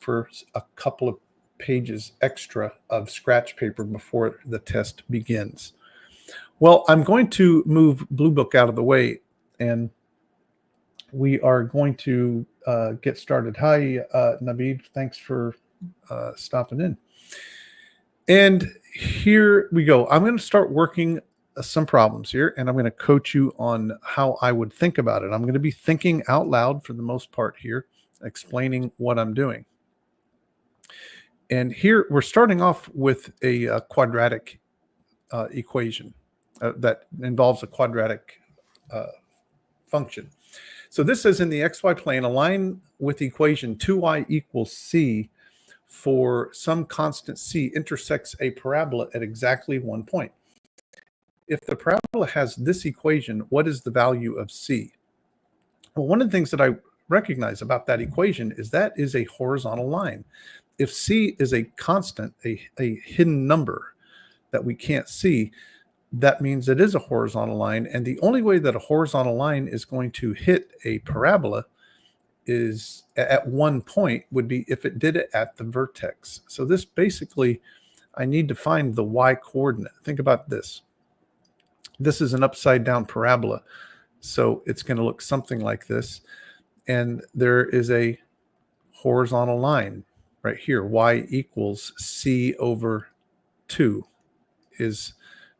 for a couple of pages extra of scratch paper before the test begins. Well, I'm going to move Bluebook out of the way, and we are going to get started. Hi, Naveed. Thanks for stopping in. And here we go. I'm going to start working some problems here, and I'm going to coach you on how I would think about it. I'm going to be thinking out loud for the most part here, explaining what I'm doing. And here we're starting off with a quadratic equation that involves a quadratic function. So this says in the xy plane, a line with the equation 2y equals c for some constant c intersects a parabola at exactly 1 point. If the parabola has this equation, what is the value of c? Well, one of the things that I recognize about that equation is that is a horizontal line. If c is a constant, a hidden number that we can't see, that means it is a horizontal line. And the only way that a horizontal line is going to hit a parabola is at 1 point would be if it did it at the vertex. So this basically, I need to find the y coordinate. Think about this. This is an upside down parabola. So it's going to look something like this. And there is a horizontal line right here. Y equals c over 2 is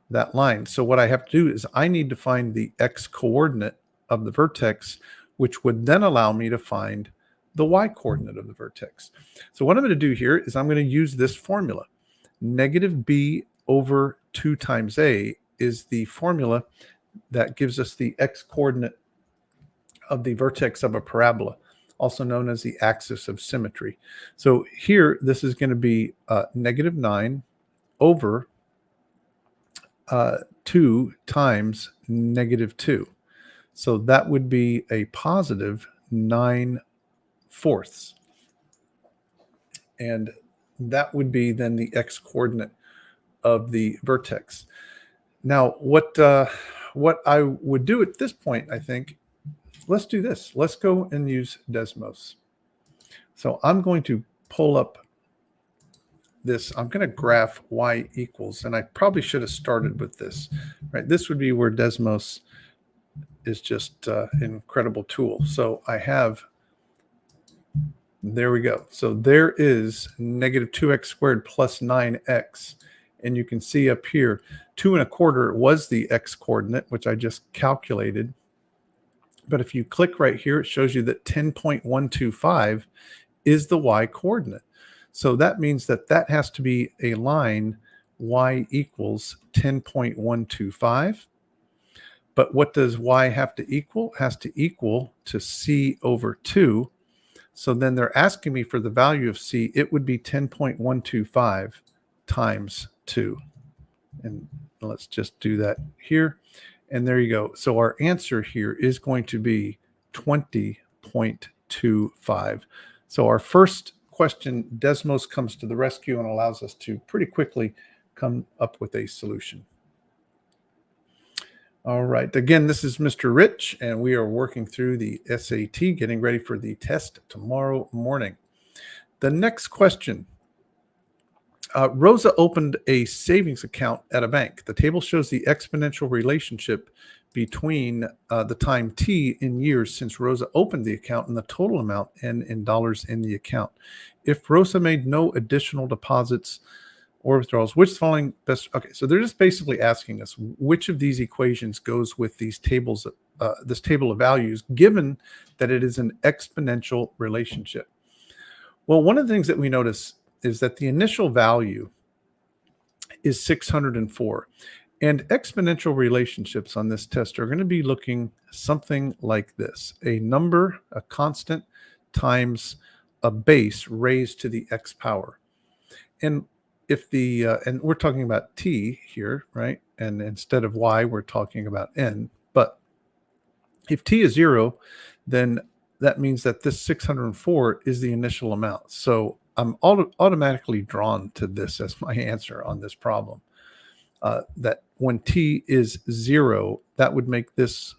that line. So what I have to do is I need to find the x coordinate of the vertex, which would then allow me to find the y coordinate of the vertex. So what I'm going to do here is I'm going to use this formula. Negative b over 2 times a is the formula that gives us the x coordinate of the vertex of a parabola, also known as the axis of symmetry. So here, this is going to be negative 9 over 2 times negative 2. So that would be a positive 9/4. And that would be then the x coordinate of the vertex. Now, what I would do at this point, I think, let's do this. Let's go and use Desmos. So I'm going to pull up this. I'm going to graph y equals, and I probably should have started with this, right? This would be where Desmos is just an incredible tool. So I have, there we go. So there is negative 2x squared plus 9x. And you can see up here, 2 1/4 was the x coordinate, which I just calculated. But if you click right here, it shows you that 10.125 is the y coordinate. So that means that that has to be a line y equals 10.125. But what does y have to equal? It has to equal to c over 2. So then they're asking me for the value of c. It would be 10.125 times 2. And let's just do that here. And there you go. So our answer here is going to be 20.25. So our first question, Desmos comes to the rescue and allows us to pretty quickly come up with a solution. All right. Again, this is Mr. Rich, and we are working through the SAT, getting ready for the test tomorrow morning. The next question. Rosa opened a savings account at a bank. The table shows the exponential relationship between the time t in years since Rosa opened the account and the total amount n in dollars in the account. If Rosa made no additional deposits or withdrawals, which following best? Okay, so they're just basically asking us which of these equations goes with these tables, this table of values, given that it is an exponential relationship. Well, one of the things that we notice is that the initial value is 604. And exponential relationships on this test are going to be looking something like this. A number, a constant, times a base raised to the x power. And if the, and we're talking about t here, right? And instead of y, we're talking about n. But if t is 0, then that means that this 604 is the initial amount. So I'm automatically drawn to this as my answer on this problem. That when t is 0, that would make this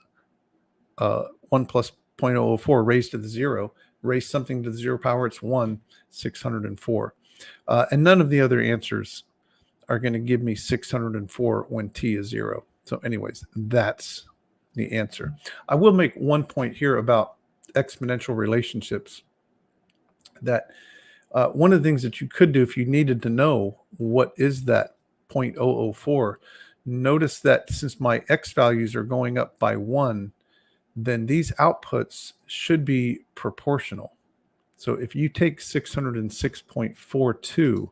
1 plus 0.004 raised to the 0 raise something to the 0 power, it's 1, 604. And none of the other answers are going to give me 604 when t is 0. So anyways, that's the answer. I will make one point here about exponential relationships, that one of the things that you could do if you needed to know what is that 0.004, notice that since my x values are going up by 1, then these outputs should be proportional. So if you take 606.42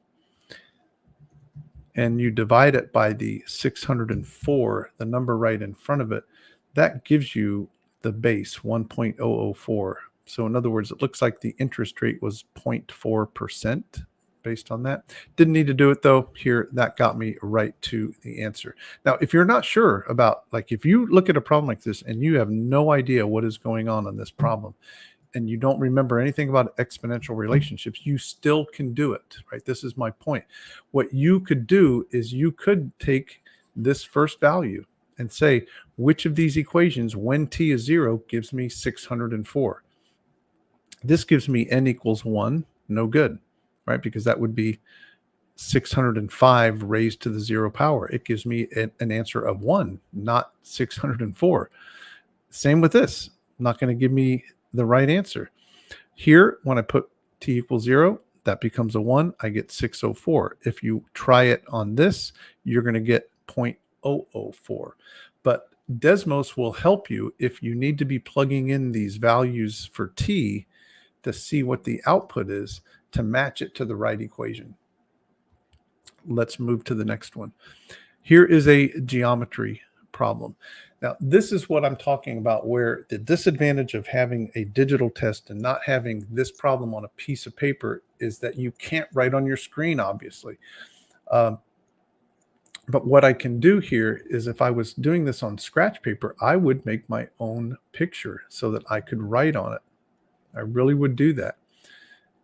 and you divide it by the 604, the number right in front of it, that gives you the base 1.004. So in other words, it looks like the interest rate was 0.4% based on that. Didn't need to do it though. Here, that got me right to the answer. Now, if you're not sure about, like if you look at a problem like this and you have no idea what is going on this problem, and you don't remember anything about exponential relationships, you still can do it, right? This is my point. What you could do is you could take this first value and say, which of these equations, when t is 0, gives me 604? This gives me n equals 1, no good, right? Because that would be 605 raised to the 0 power. It gives me an answer of 1, not 604. Same with this. Not going to give me the right answer. Here, when I put t equals 0, that becomes a 1. I get 604. If you try it on this, you're going to get 0.004. But Desmos will help you if you need to be plugging in these values for t to see what the output is to match it to the right equation. Let's move to the next one. Here is a geometry problem. Now, this is what I'm talking about, where the disadvantage of having a digital test and not having this problem on a piece of paper is that you can't write on your screen, obviously. But what I can do here is, if I was doing this on scratch paper, I would make my own picture so that I could write on it. I really would do that.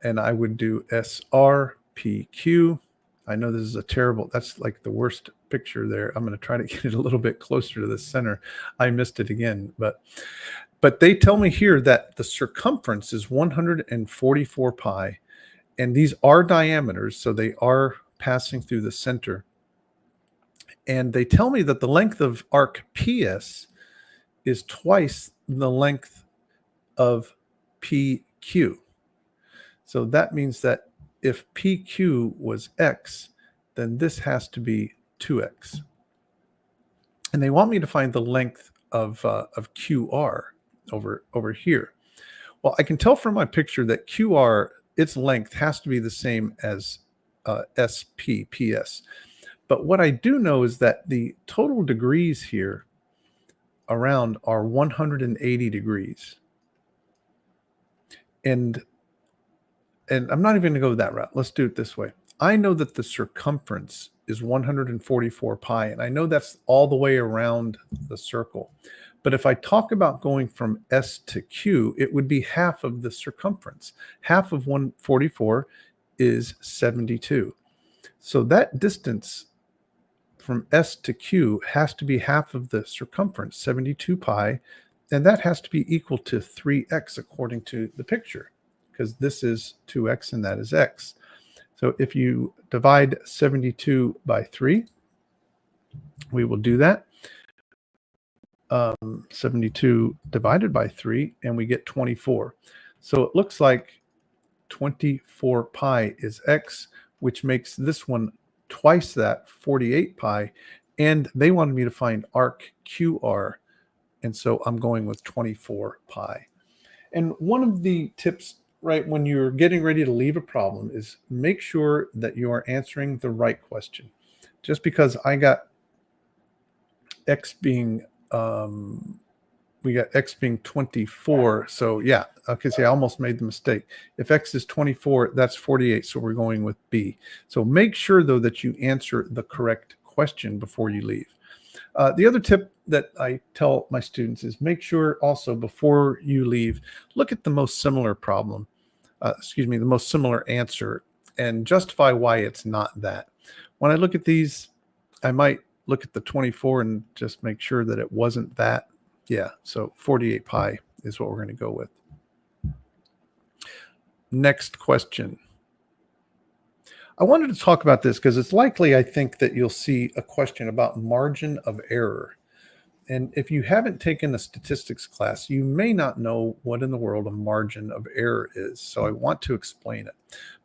And I would do SRPQ. I know this is a terrible, that's like the worst picture there. I'm going to try to get it a little bit closer to the center. I missed it again, but they tell me here that the circumference is 144 pi, and these are diameters, so they are passing through the center. And they tell me that the length of arc PS is twice the length of PQ. So that means that if PQ was X, then this has to be 2X. And they want me to find the length of QR over here. Well, I can tell from my picture that QR, its length has to be the same as PS. But what I do know is that the total degrees here around are 180 degrees. And I'm not even going to go that route. Let's do it this way. I know that the circumference is 144 pi, and I know that's all the way around the circle. But if I talk about going from S to Q, it would be half of the circumference. Half of 144 is 72. So that distance from S to Q has to be half of the circumference, 72 pi, and that has to be equal to 3x according to the picture, because this is 2x and that is x. So if you divide 72 by 3, we will do that. 72 divided by 3, and we get 24. So it looks like 24 pi is x, which makes this one twice that, 48 pi. And they wanted me to find arc QR, and so I'm going with 24 pi. And one of the tips, right, when you're getting ready to leave a problem is make sure that you are answering the right question. Just because I got x being we got x being 24, so yeah, okay, see, I almost made the mistake. If x is 24, that's 48, so we're going with B. So make sure though that you answer the correct question before you leave. The other tip that I tell my students is make sure also before you leave, look at the most similar problem, the most similar answer, and justify why it's not that. When I look at these, I might look at the 24 and just make sure that it wasn't that. Yeah, so 48 pi is what we're going to go with. Next question. I wanted to talk about this because it's likely, I think, that you'll see a question about margin of error. And if you haven't taken a statistics class, you may not know what in the world a margin of error is. So I want to explain it.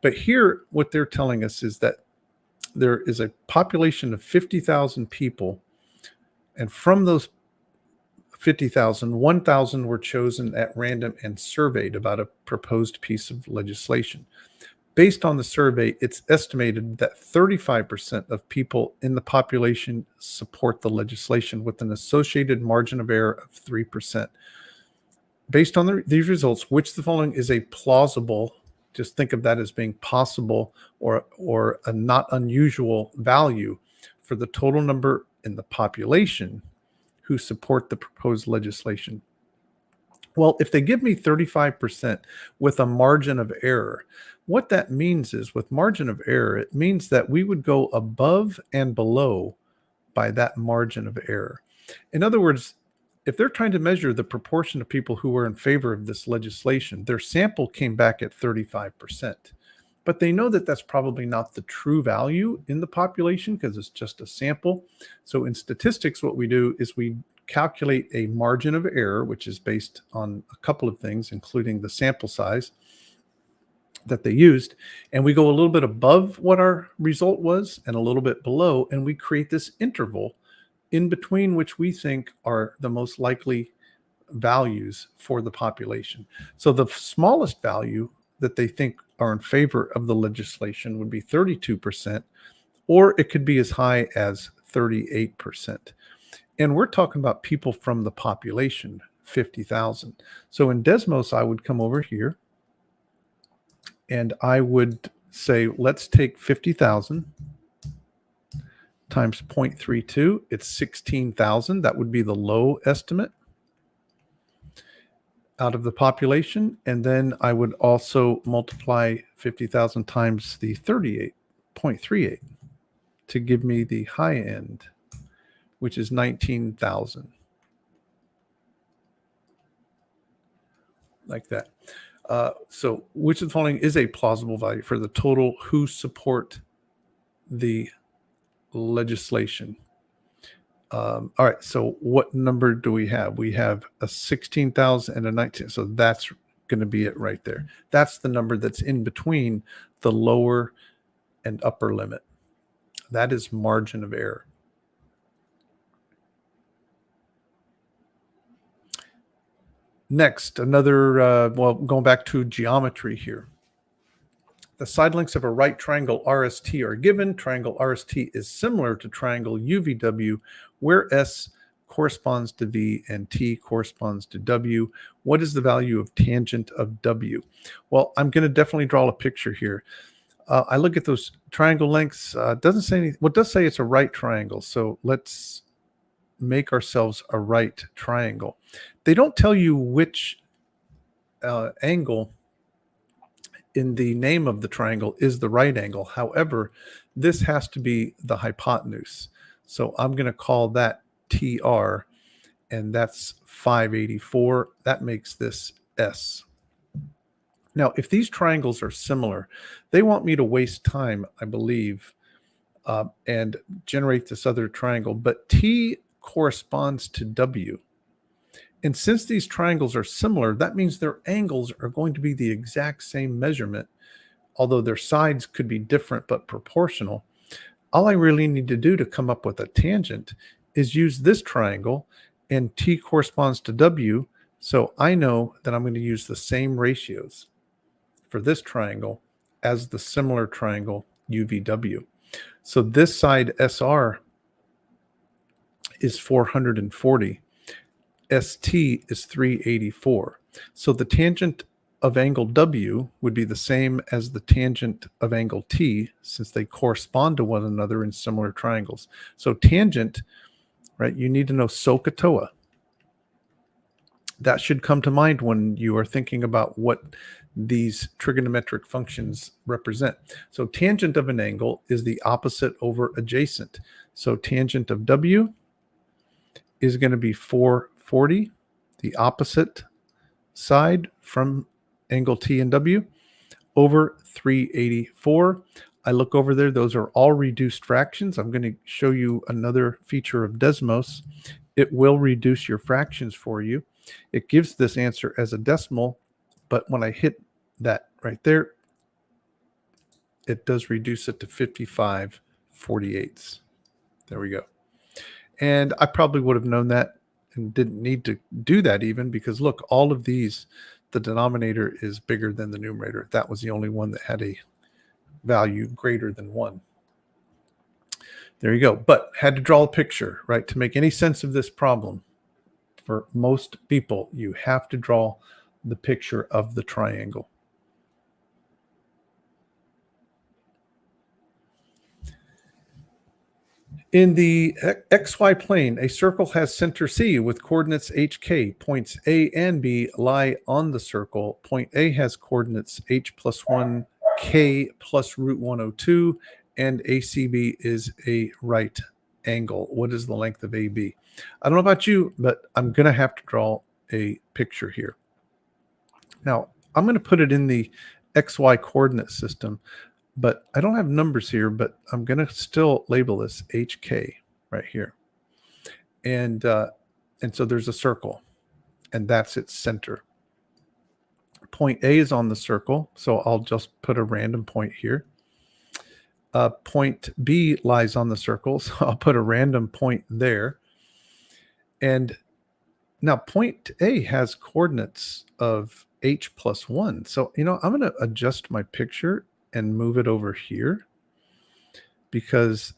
But here, what they're telling us is that there is a population of 50,000 people. And from those 50,000, 1,000 were chosen at random and surveyed about a proposed piece of legislation. Based on the survey, it's estimated that 35% of people in the population support the legislation with an associated margin of error of 3%. Based on these results, which the following is a plausible, just think of that as being possible or a not unusual value for the total number in the population who support the proposed legislation. Well, if they give me 35% with a margin of error, what that means is with margin of error, it means that we would go above and below by that margin of error. In other words, if they're trying to measure the proportion of people who were in favor of this legislation, their sample came back at 35%. But they know that that's probably not the true value in the population because it's just a sample. So in statistics, what we do is we calculate a margin of error, which is based on a couple of things, including the sample size that they used. And we go a little bit above what our result was and a little bit below, and we create this interval in between which we think are the most likely values for the population. So the smallest value that they think are in favor of the legislation would be 32%, or it could be as high as 38%. And we're talking about people from the population, 50,000. So in Desmos, I would come over here and I would say, let's take 50,000 times 0.32. It's 16,000. That would be the low estimate out of the population. And then I would also multiply 50,000 times the 38.38 to give me the high end, which is 19,000. Like that. So which of the following is a plausible value for the total who support the legislation? All right, so what number do we have? We have a 16,000 and a 19. So that's going to be it right there. That's the number that's in between the lower and upper limit. That is margin of error. Next, another, going back to geometry here. The side lengths of a right triangle RST are given. Triangle RST is similar to triangle UVW, where S corresponds to V and T corresponds to W. What is the value of tangent of W? Well, I'm going to definitely draw a picture here. I look at those triangle lengths. Doesn't say anything. Well, it does say it's a right triangle. So let's make ourselves a right triangle. They don't tell you which angle in the name of the triangle is the right angle. However, this has to be the hypotenuse. So I'm going to call that TR, and that's 584. That makes this S. Now, if these triangles are similar, they want me to waste time, I believe, and generate this other triangle. But T corresponds to W. And since these triangles are similar, that means their angles are going to be the exact same measurement, although their sides could be different but proportional. All I really need to do to come up with a tangent is use this triangle, and T corresponds to W, so I know that I'm going to use the same ratios for this triangle as the similar triangle UVW. So this side SR is 440. ST is 384. So the tangent of angle W would be the same as the tangent of angle T, since they correspond to one another in similar triangles. So tangent, right, you need to know SOHCAHTOA. That should come to mind when you are thinking about what these trigonometric functions represent. So tangent of an angle is the opposite over adjacent. So tangent of W is going to be 440, the opposite side from angle T and W. over 384. I look over there. Those are all reduced fractions. I'm going to show you another feature of Desmos. It will reduce your fractions for you. It gives this answer as a decimal, but when I hit that right there, it does reduce it to 55/48. There we go. And I probably would have known that and didn't need to do that even, because look, all of these, the denominator is bigger than the numerator. That was the only one that had a value greater than 1. There you go. But had to draw a picture, right? To make any sense of this problem, for most people, you have to draw the picture of the triangle. In the XY plane, a circle has center C with coordinates HK. Points A and B lie on the circle. Point A has coordinates H plus 1, K plus root 102, and ACB is a right angle. What is the length of AB? I don't know about you, but I'm going to have to draw a picture here. Now, I'm going to put it in the XY coordinate system, but I don't have numbers here, but I'm going to still label this HK right here. And so there's a circle, and that's its center. Point A is on the circle, so I'll just put a random point here. Point B lies on the circle, so I'll put a random point there. And now point A has coordinates of H plus 1. So, I'm going to adjust my picture and move it over here, because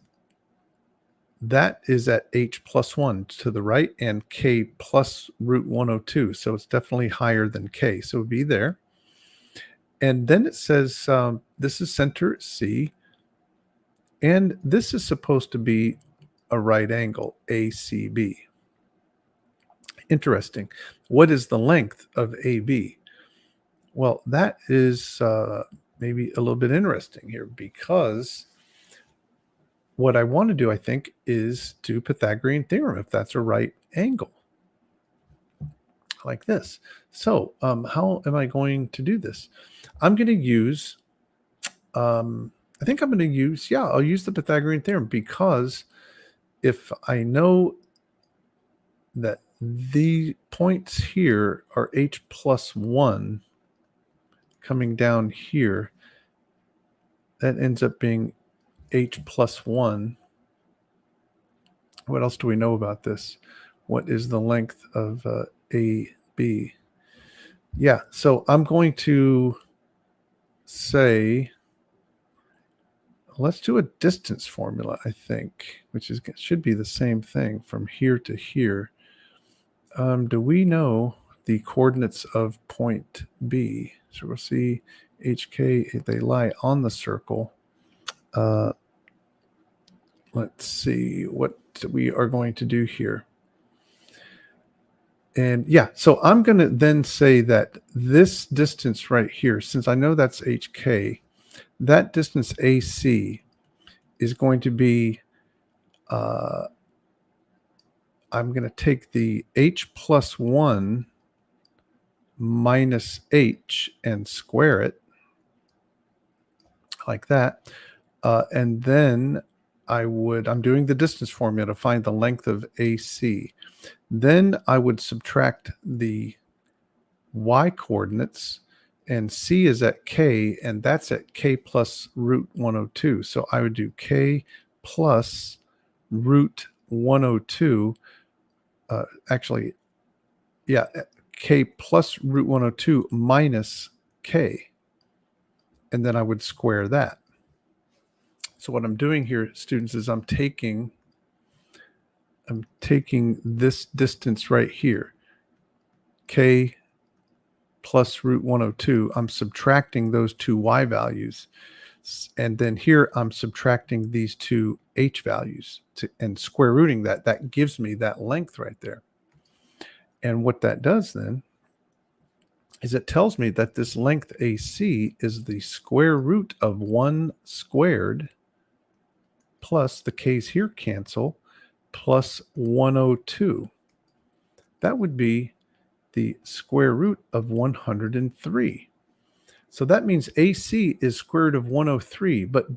that is at H plus 1 to the right and K plus root 102. So it's definitely higher than K. So it would be there. And then it says this is center C. And this is supposed to be a right angle, ACB. Interesting. What is the length of AB? Well, that is maybe a little bit interesting here, because what I want to do, I think, is do Pythagorean theorem if that's a right angle, like this. So how am I going to do this? I'm going to use, I'll use the Pythagorean theorem, because if I know that the points here are H plus 1 coming down here, that ends up being H plus 1. What else do we know about this? What is the length of AB? Yeah, so I'm going to say, let's do a distance formula, I think, which should be the same thing from here to here. Do we know the coordinates of point B? So we'll see HK, they lie on the circle. Let's see what we are going to do here. And yeah, so I'm going to then say that this distance right here, since I know that's HK, that distance AC is going to be, I'm going to take the H plus 1 minus H and square it like that. And then I'm doing the distance formula to find the length of AC. Then I would subtract the y coordinates, and C is at K, and that's at K plus root 102. So I would do K plus root 102. K plus root 102 minus K. And then I would square that. So what I'm doing here, students, is I'm taking this distance right here, K plus root 102. I'm subtracting those two y values. And then here I'm subtracting these two h values and square rooting that. That gives me that length right there. And what that does then is it tells me that this length AC is the square root of 1 squared plus the k's here cancel, plus 102. That would be the square root of 103. So that means AC is square root of 103, but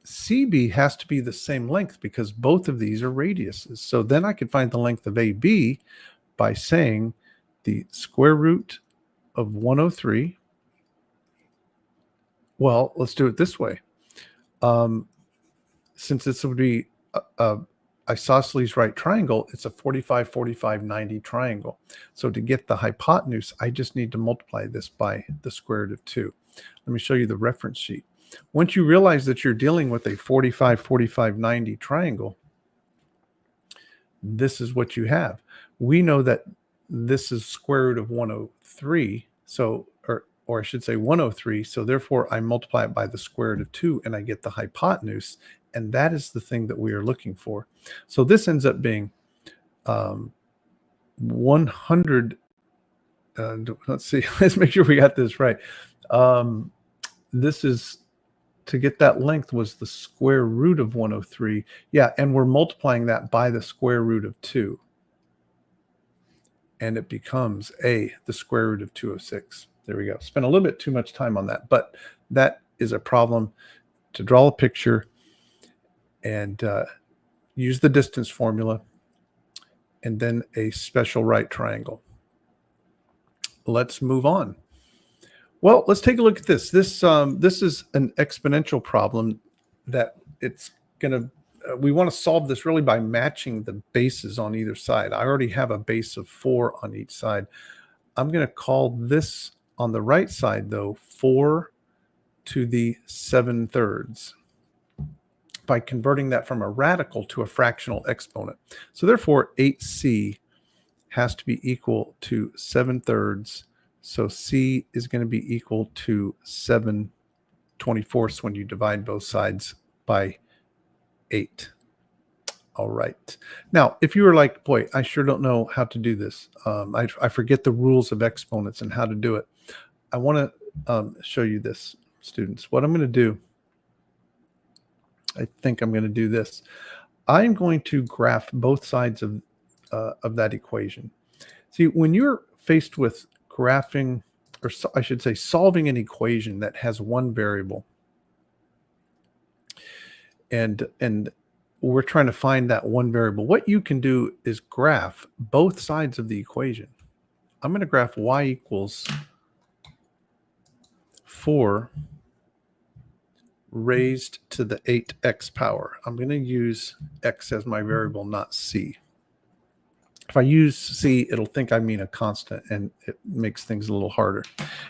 CB has to be the same length because both of these are radiuses. So then I could find the length of AB by saying the square root of 103. Well, let's do it this way. Since this would be a isosceles right triangle, it's a 45, 45, 90 triangle. So to get the hypotenuse, I just need to multiply this by the square root of 2. Let me show you the reference sheet. Once you realize that you're dealing with a 45, 45, 90 triangle, this is what you have. We know that this is square root of 103. So, or I should say 103. So therefore I multiply it by the square root of 2 and I get the hypotenuse. And that is the thing that we are looking for. So this ends up being 100. Let's see. Let's make sure we got this right. This is, to get that length, was the square root of 103. Yeah, and we're multiplying that by the square root of 2. And it becomes the square root of 206. There we go. Spent a little bit too much time on that, but that is a problem. To draw a picture and use the distance formula and then a special right triangle. Let's move on. Well, let's take a look at this. This is an exponential problem that it's going to, we want to solve this really by matching the bases on either side. I already have a base of 4 on each side. I'm going to call this on the right side, though, 4 to the 7/3 by converting that from a radical to a fractional exponent. So therefore, 8c has to be equal to 7/3. So C is going to be equal to 7/24 when you divide both sides by 8. All right. Now, if you were like, boy, I sure don't know how to do this. I forget the rules of exponents and how to do it. I want to show you this, students. What I'm going to do, I think I'm going to do this. I'm going to graph both sides of that equation. See, when you're faced with graphing, or I should say solving an equation that has one variable, and we're trying to find that one variable, what you can do is graph both sides of the equation. I'm going to graph y equals 4 raised to the 8x power. I'm going to use x as my variable, not c. If I use c, it'll think I mean a constant, and it makes things a little harder.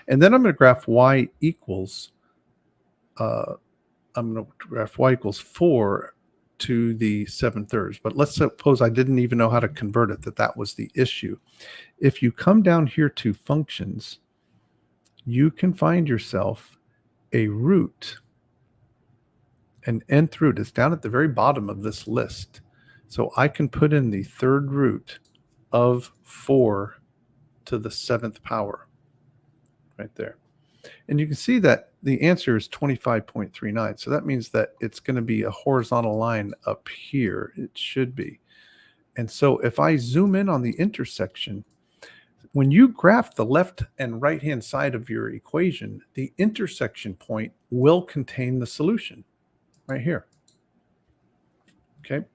And then I'm going to graph y equals, I'm going to graph y equals 4 to the 7/3. But let's suppose I didn't even know how to convert it, that was the issue. If you come down here to functions, you can find yourself a root, an nth root. It's down at the very bottom of this list. So I can put in the third root of 4 to the 7th power right there. And you can see that the answer is 25.39. So that means that it's going to be a horizontal line up here. It should be. And so if I zoom in on the intersection, when you graph the left and right hand side of your equation, the intersection point will contain the solution right here. Okay.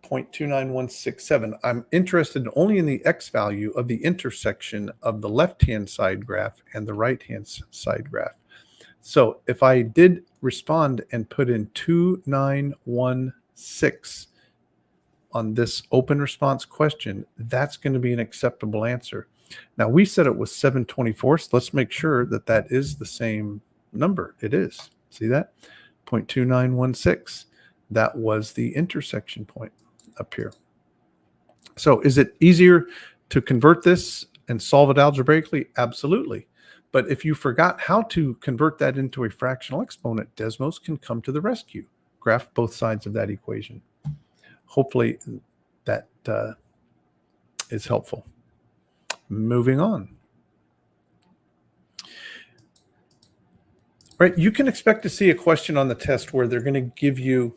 0.29167. I'm interested only in the x value of the intersection of the left-hand side graph and the right-hand side graph. So if I did respond and put in 2916 on this open response question, that's going to be an acceptable answer. Now, we said it was 7/24, so let's make sure that that is the same number. It is. See that? 0.2916. That was the intersection point up here. So is it easier to convert this and solve it algebraically? Absolutely. But if you forgot how to convert that into a fractional exponent, Desmos can come to the rescue. Graph both sides of that equation. Hopefully that is helpful. Moving on. Right, you can expect to see a question on the test where they're going to give you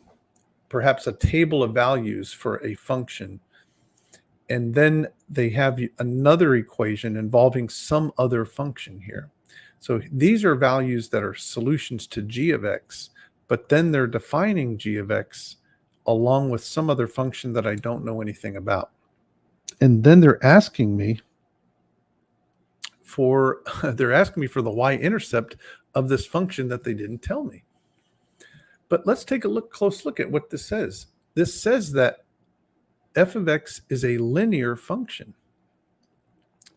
perhaps a table of values for a function, and then they have another equation involving some other function here. So these are values that are solutions to g of x, but then they're defining g of x along with some other function that I don't know anything about. And then they're asking me for the y-intercept of this function that they didn't tell me. But let's take a close look at what this says. This says that f of x is a linear function.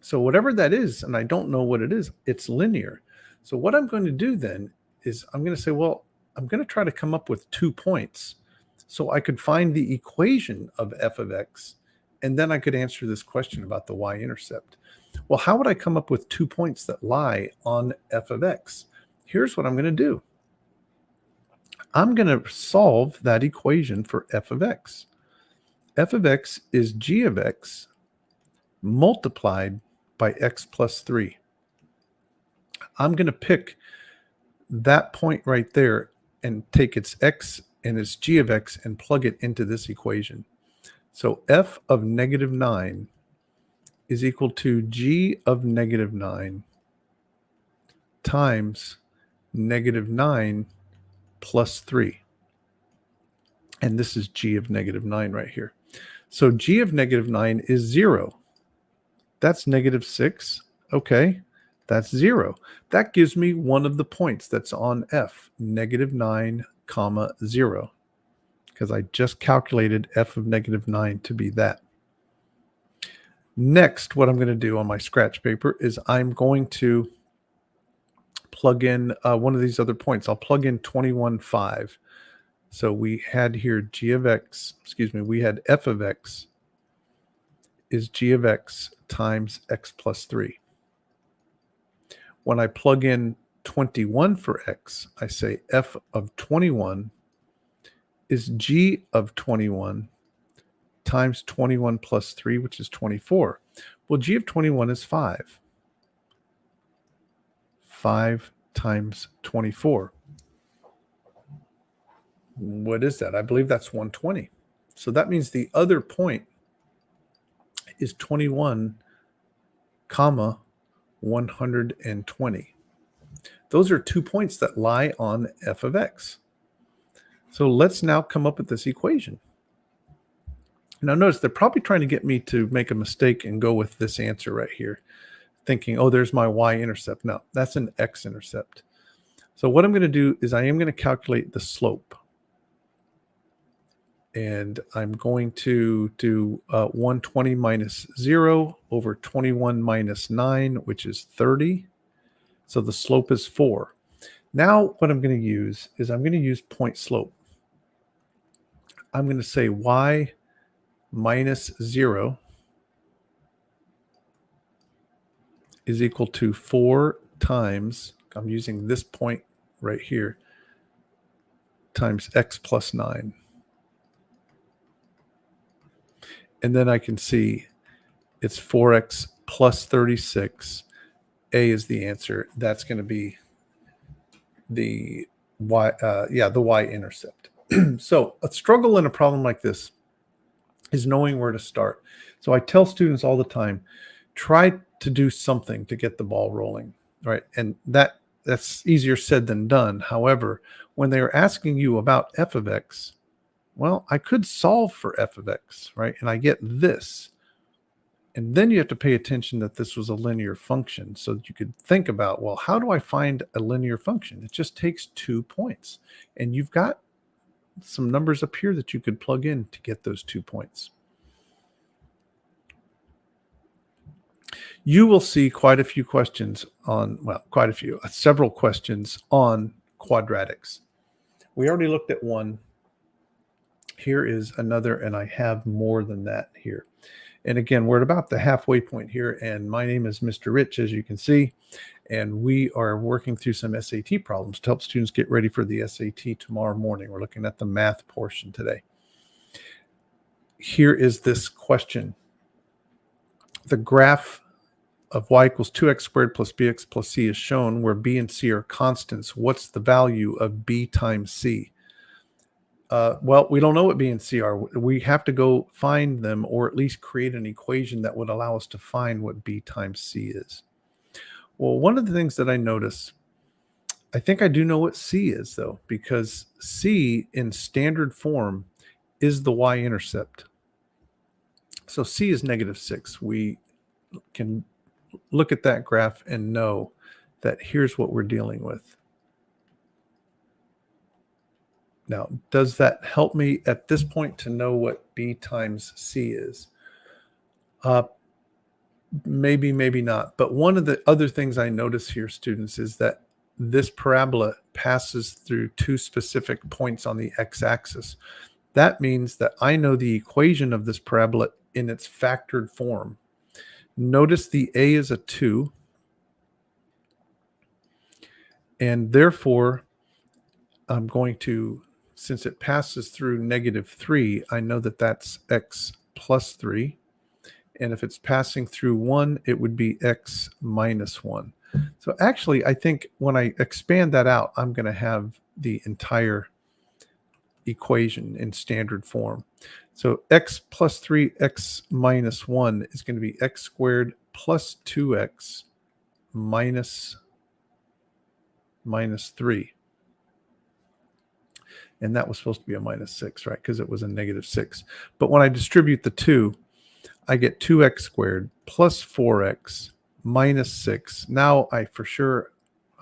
So whatever that is, and I don't know what it is, it's linear. So what I'm going to do then is I'm going to say, well, I'm going to try to come up with 2 points so I could find the equation of f of x, and then I could answer this question about the y-intercept. Well, how would I come up with 2 points that lie on f of x? Here's what I'm going to do. I'm going to solve that equation for f of x. F of x is g of x multiplied by x plus 3. I'm going to pick that point right there and take its x and its g of x and plug it into this equation. So f of negative 9 is equal to g of negative 9 times negative 9 plus 3. And this is g of negative 9 right here. So g of negative 9 is 0. That's negative 6. Okay, that's 0. That gives me one of the points that's on f, negative 9, comma 0, because I just calculated f of negative 9 to be that. Next, what I'm going to do on my scratch paper is I'm going to plug in one of these other points. I'll plug in 21, 5. So we had here g of x, we had f of x is g of x times x plus 3. When I plug in 21 for x, I say f of 21 is g of 21 times 21 plus 3, which is 24. Well, g of 21 is 5. 5 times 24. What is that? I believe that's 120. So that means the other point is 21, comma 120. Those are 2 points that lie on f of x. So let's now come up with this equation. Now notice they're probably trying to get me to make a mistake and go with this answer right here, thinking, oh, there's my y-intercept. No, that's an x-intercept. So what I'm going to do is I am going to calculate the slope. And I'm going to do 120 minus 0 over 21 minus 9, which is 30. So the slope is 4. Now what I'm going to use is I'm going to use point slope. I'm going to say y minus 0 is equal to 4 times, I'm using this point right here, times x plus 9. And then I can see it's 4x plus 36. A is the answer. That's going to be the y, the y-intercept. So a struggle in a problem like this is knowing where to start. So I tell students all the time, try to do something to get the ball rolling, right? And that's easier said than done. However, when they're asking you about f of x, well, I could solve for f of x, right? And I get this. And then you have to pay attention that this was a linear function so that you could think about, well, how do I find a linear function? It just takes 2 points. And you've got some numbers up here that you could plug in to get those 2 points. You will see quite a few questions on, several questions on quadratics. We already looked at one. Here is another, and I have more than that here. And again, we're at about the halfway point here, and my name is Mr. Rich, as you can see, and we are working through some SAT problems to help students get ready for the SAT tomorrow morning. We're looking at the math portion today. Here is this question. The graph of y equals 2x squared plus bx plus c is shown where b and c are constants. What's the value of b times c? Well, we don't know what b and c are. We have to go find them, or at least create an equation that would allow us to find what b times c is. Well, one of the things that I notice, I think I do know what C is though, because C in standard form is the y-intercept. So C is -6. We can look at that graph and know that here's what we're dealing with. Now, does that help me at this point to know what B times C is? Uh, maybe, maybe not. But one of the other things I notice here, students, is that this parabola passes through two specific points on the x-axis. That means that I know the equation of this parabola in its factored form. Notice the a is a 2, and therefore I'm going to, since it passes through -3, I know that that's x plus 3. And if it's passing through 1, it would be x minus 1. So actually, I think when I expand that out, I'm going to have the entire equation in standard form. So x plus 3, x minus 1 is going to be x squared plus 2x minus 3. And that was supposed to be a -6, right? Because it was a -6. But when I distribute the 2, I get 2x squared plus 4x minus 6. Now I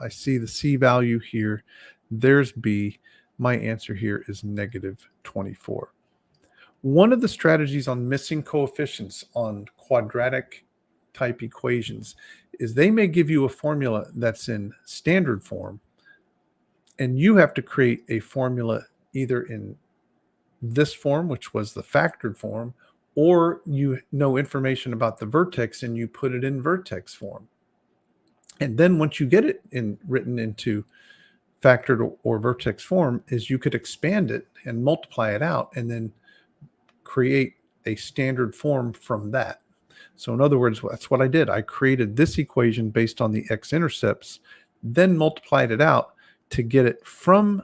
see the C value here. There's B. My answer here is -24. One of the strategies on missing coefficients on quadratic type equations is they may give you a formula that's in standard form, and you have to create a formula either in this form, which was the factored form, or you know information about the vertex and you put it in vertex form. And then once you get it written into factored or vertex form, is you could expand it and multiply it out and then create a standard form from that. So in other words, that's what I did. I created this equation based on the x-intercepts, then multiplied it out to get it from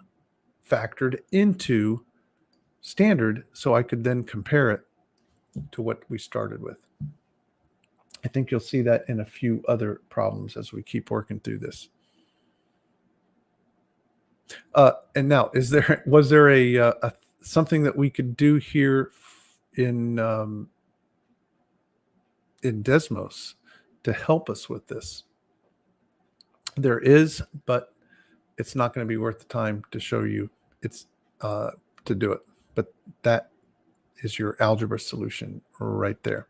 factored into standard so I could then compare it to what we started with. I think you'll see that in a few other problems as we keep working through this. And now, was there a something that we could do here in Desmos to help us with this? There is, but it's not going to be worth the time to show you. It's to do it, but that is your algebra solution right there.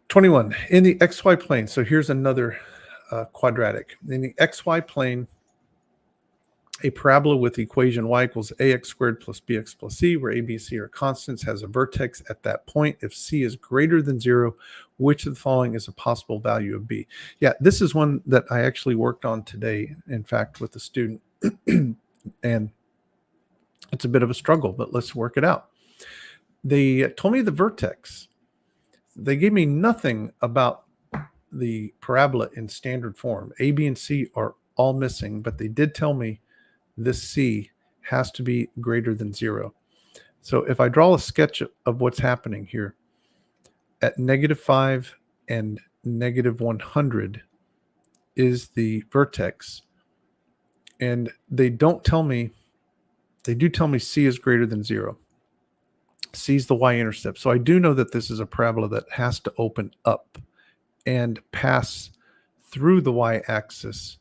21, in the xy plane. So here's another quadratic. In the xy plane, a parabola with the equation y equals ax squared plus bx plus c, where a, b, c are constants, has a vertex at that point. If c is greater than 0, which of the following is a possible value of b? Yeah, this is one that I actually worked on today, in fact, with a student. And it's a bit of a struggle, but let's work it out. They told me the vertex. They gave me nothing about the parabola in standard form. A, B, and C are all missing, but they did tell me this C has to be greater than 0. So if I draw a sketch of what's happening here, at -5 and -100 is the vertex. And they do tell me C is greater than 0. C is the y-intercept. So I do know that this is a parabola that has to open up and pass through the y-axis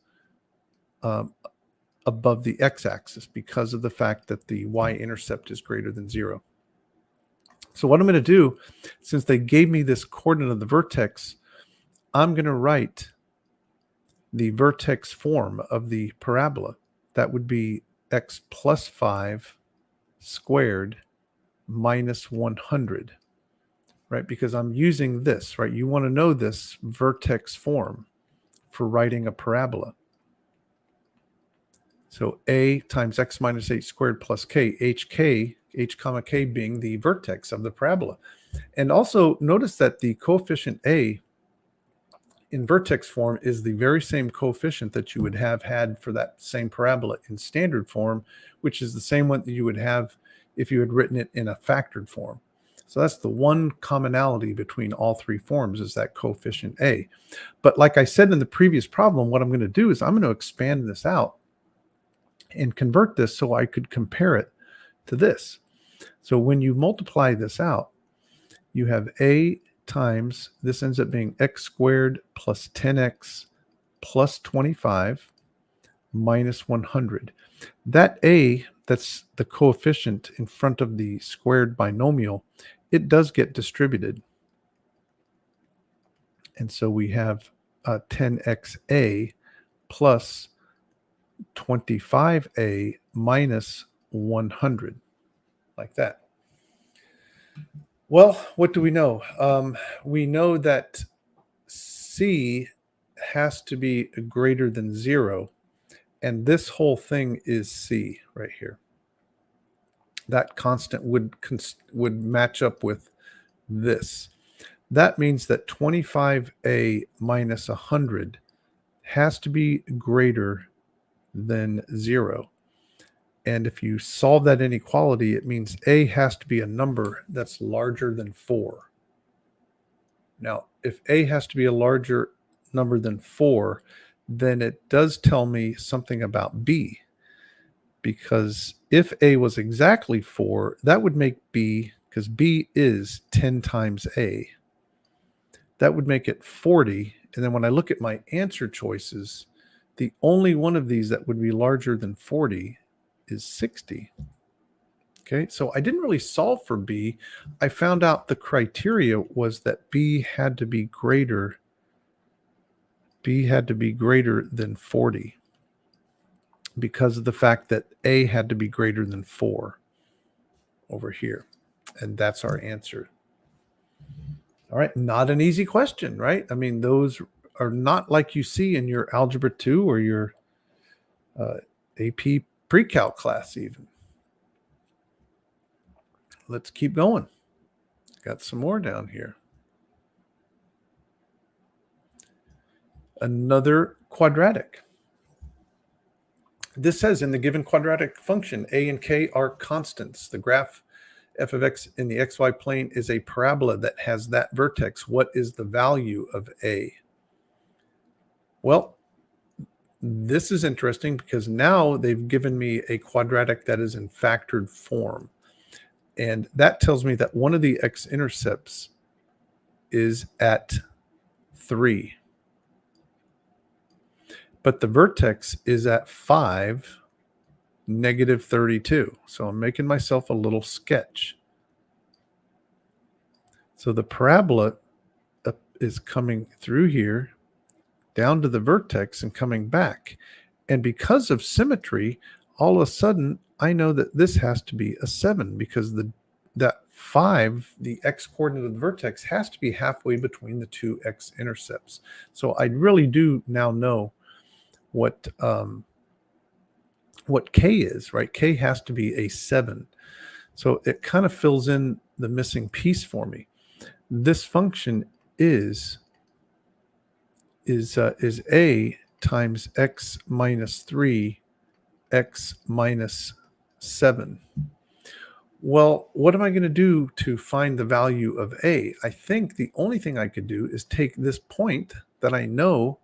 above the x-axis because of the fact that the y-intercept is greater than 0. So what I'm going to do, since they gave me this coordinate of the vertex, I'm going to write the vertex form of the parabola. That would be x plus 5 squared minus 100, right? Because I'm using this, right? You want to know this vertex form for writing a parabola. So a times x minus 8 squared plus k, h comma k being the vertex of the parabola. And also notice that the coefficient a in vertex form is the very same coefficient that you would have had for that same parabola in standard form, which is the same one that you would have if you had written it in a factored form. So that's the one commonality between all three forms, is that coefficient a. But like I said in the previous problem, what I'm going to do is I'm going to expand this out and convert this so I could compare it to this. So when you multiply this out, you have a times, this ends up being x squared plus 10x plus 25 minus 100. That a, that's the coefficient in front of the squared binomial, it does get distributed. And so we have 10xa plus 25a minus 100, like that. Well, what do we know? We know that c has to be greater than 0, and this whole thing is c right here. That constant would match up with this. That means that 25a minus 100 has to be greater than 0. And if you solve that inequality, it means a has to be a number that's larger than 4. Now, if a has to be a larger number than 4, then it does tell me something about b. Because if a was exactly 4, that would make b, because b is 10 times a, that would make it 40. And then when I look at my answer choices, the only one of these that would be larger than 40 is 60. Okay, so I didn't really solve for b. I found out the criteria was that b had to be greater than 40, because of the fact that a had to be greater than 4 over here. And that's our answer. All right, not an easy question, right? I mean, those are not like you see in your Algebra 2 or your AP pre-calc class even. Let's keep going. Got some more down here. Another quadratic. This says in the given quadratic function, a and k are constants. The graph f of x in the xy plane is a parabola that has that vertex. What is the value of a? Well, this is interesting because now they've given me a quadratic that is in factored form. And that tells me that one of the x-intercepts is at 3. But the vertex is at 5, negative 32. So I'm making myself a little sketch. So the parabola is coming through here, down to the vertex and coming back. And because of symmetry, all of a sudden, I know that this has to be a 7, because that 5, the x-coordinate of the vertex, has to be halfway between the two x-intercepts. So I really do now know what k is, right? K has to be a 7. So it kind of fills in the missing piece for me. This function is a times x minus 3, x minus 7. Well, what am I going to do to find the value of a? I think the only thing I could do is take this point that I know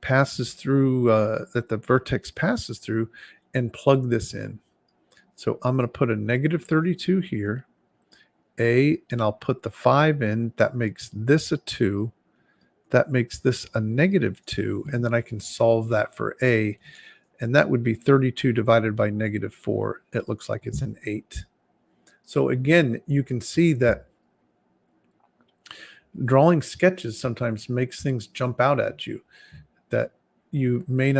passes through, that the vertex passes through, and plug this in. So I'm going to put a negative 32 here, and I'll put the 5 in. That makes this a 2. That makes this a negative 2, and then I can solve that for a, and that would be 32 divided by negative 4. It looks like it's an 8. So again, you can see that drawing sketches sometimes makes things jump out at you that you may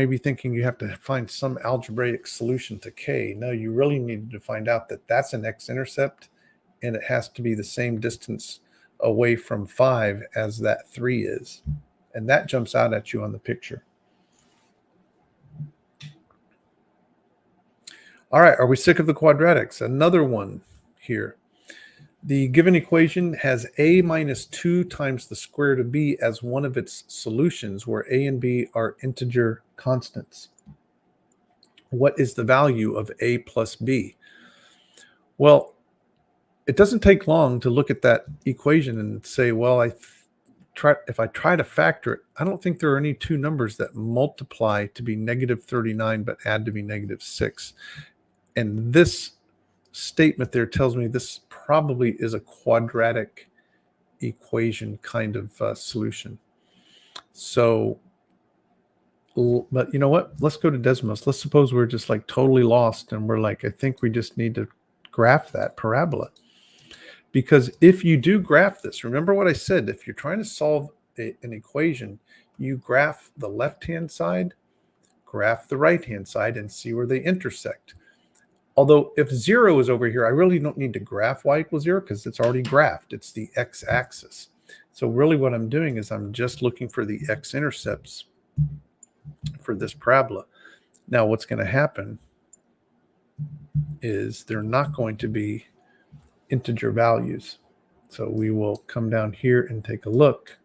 be thinking you have to find some algebraic solution to k. No, you really need to find out that that's an x-intercept, and it has to be the same distance away from 5 as that 3 is. And that jumps out at you on the picture. All right, are we sick of the quadratics? Another one here. The given equation has a minus 2 times the square root of b as one of its solutions, where a and b are integer constants. What is the value of a plus b? Well, it doesn't take long to look at that equation and say, well, if I try to factor it, I don't think there are any two numbers that multiply to be negative 39 but add to be negative 6. And this statement there tells me this probably is a quadratic equation kind of solution. So, but you know what? Let's go to Desmos. Let's suppose we're just like totally lost and we're like, I think we just need to graph that parabola. Because if you do graph this, remember what I said, if you're trying to solve an equation, you graph the left-hand side, graph the right-hand side, and see where they intersect. Although if 0 is over here, I really don't need to graph y equals 0 because it's already graphed. It's the x-axis. So really what I'm doing is I'm just looking for the x-intercepts for this parabola. Now what's going to happen is they're not going to be integer values. So we will come down here and take a look.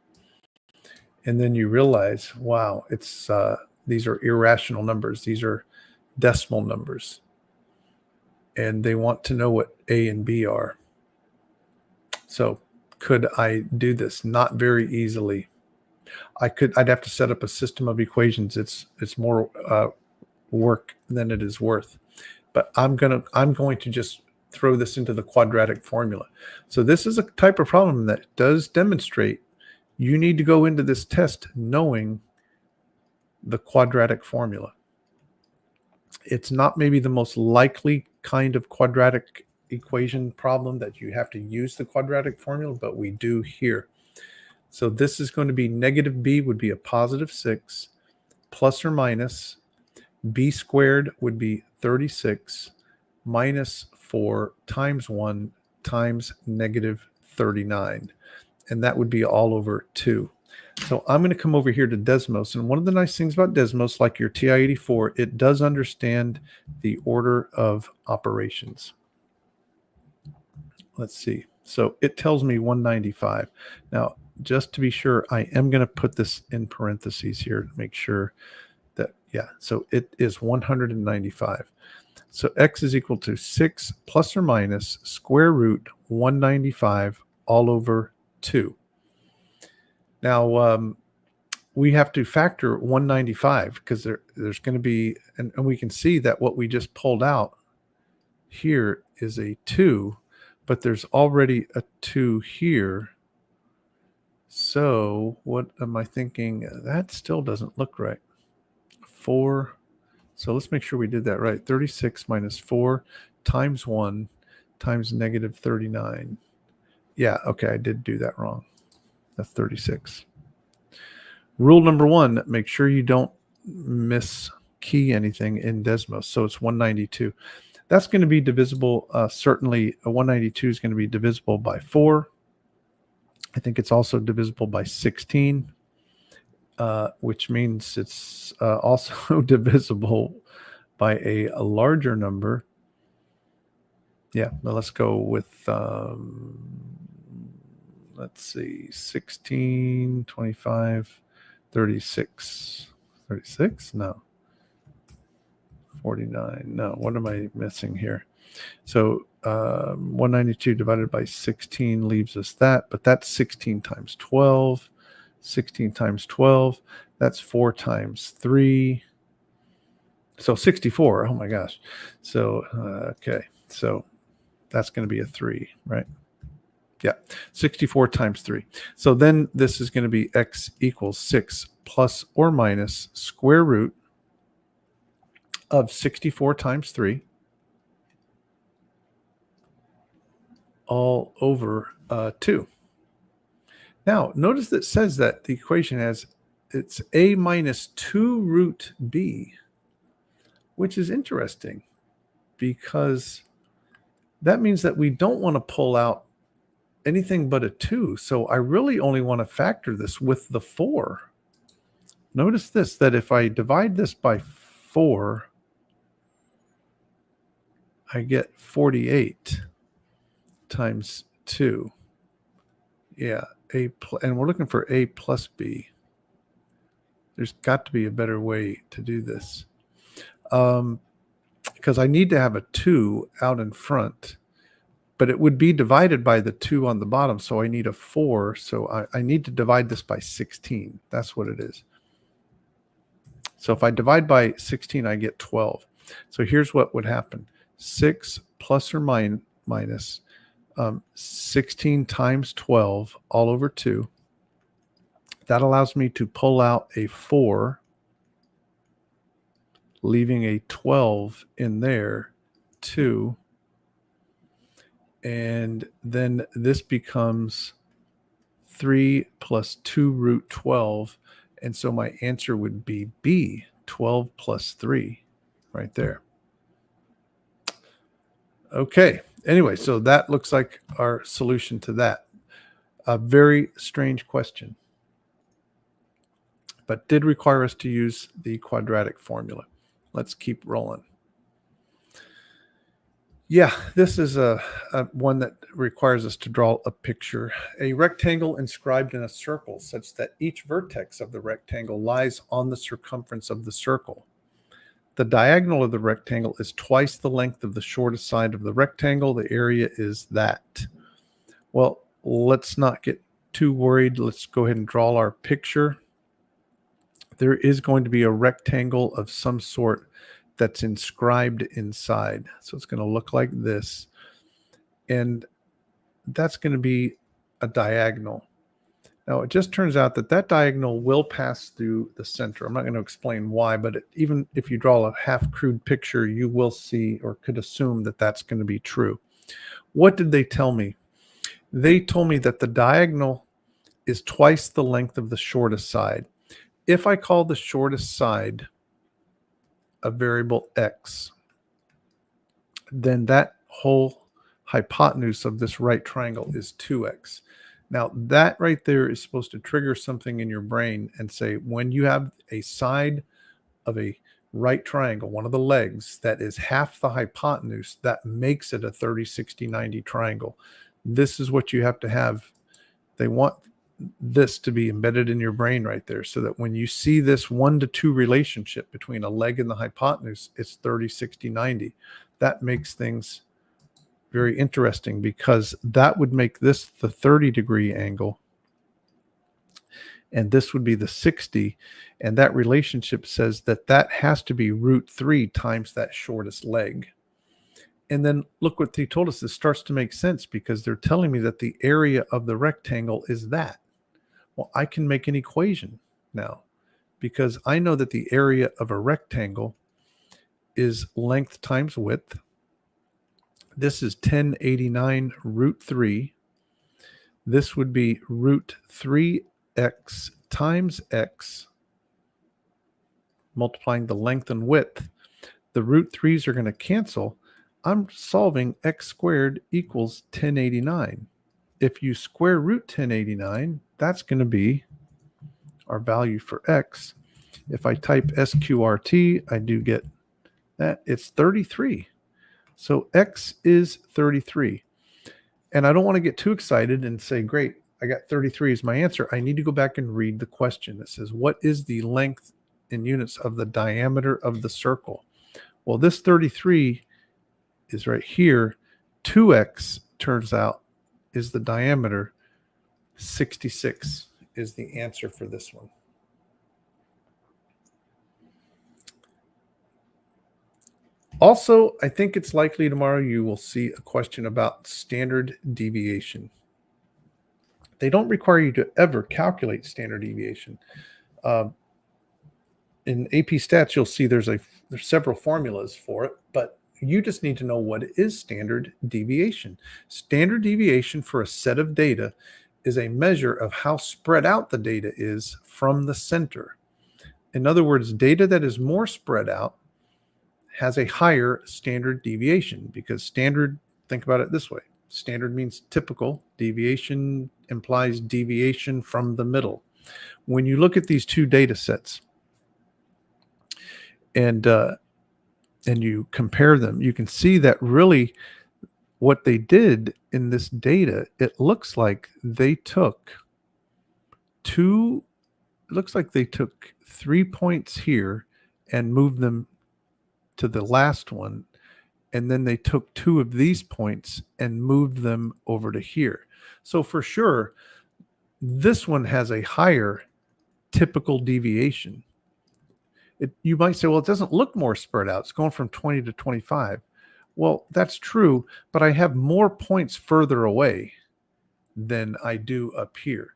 And then you realize, wow, it's these are irrational numbers. These are decimal numbers. And they want to know what A and B are. So could I do this? Not very easily. I'd have to set up a system of equations. It's more work than it is worth. But I'm going to just throw this into the quadratic formula. So this is a type of problem that does demonstrate you need to go into this test knowing the quadratic formula. It's not maybe the most likely kind of quadratic equation problem that you have to use the quadratic formula, but we do here. So this is going to be negative b would be a positive 6, plus or minus b squared would be 36 minus 4 times 1 times negative 39. And that would be all over 2. So I'm going to come over here to Desmos. And one of the nice things about Desmos, like your TI-84, it does understand the order of operations. Let's see. So it tells me 195. Now, just to be sure, I am going to put this in parentheses here to make sure that, yeah, so it is 195. So x is equal to 6 plus or minus square root 195 all over 2. Now, we have to factor 195 because there's going to be, and we can see that what we just pulled out here is a 2, but there's already a 2 here. So what am I thinking? That still doesn't look right. 4. So let's make sure we did that right. 36 minus 4 times 1 times negative 39. Yeah, okay, I did do that wrong. That's 36. Rule number 1, make sure you don't miskey anything in Desmos. So it's 192. That's going to be divisible. Certainly, a 192 is going to be divisible by 4. I think it's also divisible by 16, which means it's also divisible by a larger number. Yeah, well, let's go with, let's see, 16, 25, 36. 36? No. 49. No, what am I missing here? So 192 divided by 16 leaves us that, but that's 16 times 12. 16 times 12, that's 4 times 3. So 64. Oh my gosh. So, okay. So that's going to be a 3, right? Yeah. 64 times 3. So then this is going to be x equals 6 plus or minus square root of 64 times 3 all over 2. Now, notice that it says that the equation has, it's a minus 2 root b, which is interesting because that means that we don't want to pull out anything but a 2. So I really only want to factor this with the 4. Notice this, that if I divide this by 4, I get 48 times 2. Yeah, and we're looking for a plus b. There's got to be a better way to do this. Because I need to have a 2 out in front. but it would be divided by the 2 on the bottom, so I need a 4. So I need to divide this by 16. That's what it is. So if I divide by 16, I get 12. So here's what would happen. 6 plus or minus 16 times 12 all over 2. That allows me to pull out a 4, leaving a 12 in there, 2. And then this becomes 3 plus 2 root 12. And so my answer would be B, 12 plus 3, right there. Okay. Anyway, so that looks like our solution to that. A very strange question, but did require us to use the quadratic formula. Let's keep rolling. Yeah, this is a one that requires us to draw a picture. A rectangle inscribed in a circle such that each vertex of the rectangle lies on the circumference of the circle. The diagonal of the rectangle is twice the length of the shortest side of the rectangle. The area is that. Well, let's not get too worried. Let's go ahead and draw our picture. There is going to be a rectangle of some sort that's inscribed inside. So it's going to look like this. And that's going to be a diagonal. Now, it just turns out that that diagonal will pass through the center. I'm not going to explain why, but even if you draw a half crude picture, you will see or could assume that that's going to be true. What did they tell me? They told me that the diagonal is twice the length of the shortest side. If I call the shortest side a variable x, then that whole hypotenuse of this right triangle is 2x. Now, that right there is supposed to trigger something in your brain and say, when you have a side of a right triangle, one of the legs, that is half the hypotenuse, that makes it a 30, 60, 90 triangle. This is what you have to have. They want this to be embedded in your brain right there, so that when you see this 1-to-2 relationship between a leg and the hypotenuse, it's 30, 60, 90. That makes things very interesting, because that would make this the 30-degree angle, and this would be the 60. And that relationship says that that has to be root 3 times that shortest leg. And then look what they told us. This starts to make sense, because they're telling me that the area of the rectangle is that. Well, I can make an equation now, because I know that the area of a rectangle is length times width. This is 1089 root 3. This would be root 3x times x, multiplying the length and width. The root 3's are going to cancel. I'm solving x squared equals 1089. If you square root 1089, that's going to be our value for x. If I type SQRT, I do get that. It's 33. So x is 33. And I don't want to get too excited and say, great, I got 33 as my answer. I need to go back and read the question. It says, what is the length in units of the diameter of the circle? Well, this 33 is right here. 2x, turns out, is the diameter. 66 is the answer for this one. Also, I think it's likely tomorrow you will see a question about standard deviation. They don't require you to ever calculate standard deviation. In AP Stats, you'll see there's several formulas for it, but you just need to know what is standard deviation. Standard deviation for a set of data is a measure of how spread out the data is from the center. In other words, data that is more spread out has a higher standard deviation, because standard, think about it this way. Standard means typical. Deviation implies deviation from the middle. When you look at these two data sets and you compare them, you can see that really what they did in this data, it looks like they took 3 points here and moved them to the last one, and then they took 2 of these points and moved them over to here. So for sure, this one has a higher typical deviation. You might say, well, it doesn't look more spread out. It's going from 20 to 25. Well, that's true, but I have more points further away than I do up here.